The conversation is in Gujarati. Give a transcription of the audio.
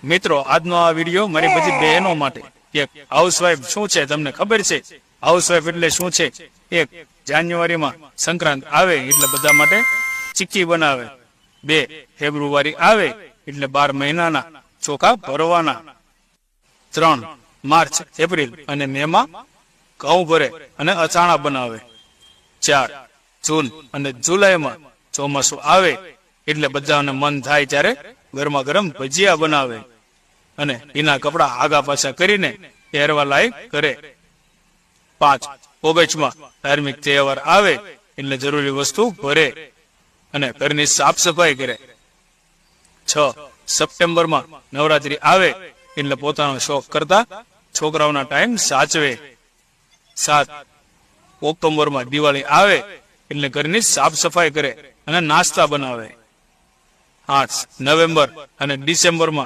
મિત્રો, આજનો આ વિડીયો મારી બધી બહેનો માટે કે હાઉસવાઈફ શું છે તમને ખબર છે? હાઉસવાઈફ એટલે શું છે? 1 જાન્યુઆરીમાં સંક્રાંત આવે એટલે બધા માટે ચીક્કી બનાવે. 2 ફેબ્રુઆરી આવે એટલે 12 મહિનાના ચોખા ભરવાના. 3 માર્ચ, એપ્રિલ અને મે માં ઘઉં ભરે અને અથાણા બનાવે. 4 જૂન અને જુલાઈમાં ચોમાસું આવે એટલે બધાને મન થાય ત્યારે ગરમા ગરમ ભજીયા બનાવે અને એના કપડા આગા પાછા કરીને પહેરવા લાયક કરે. 5 ઓગસ્ટમાં ધાર્મિક તહેવાર આવે એટલે જરૂરી વસ્તુ ભરે અને ઘરની સાફ સફાઈ કરે. 6 સપ્ટેમ્બરમાં નવરાત્રી આવે એટલે પોતાનો શોખ કરતા છોકરાઓના ટાઈમ સાચવે. 7 ઓક્ટોબરમાં દિવાળી આવે એટલે ઘરની સાફ સફાઈ કરે અને નાસ્તા બનાવે. 8 નવેમ્બર અને ડિસેમ્બરમાં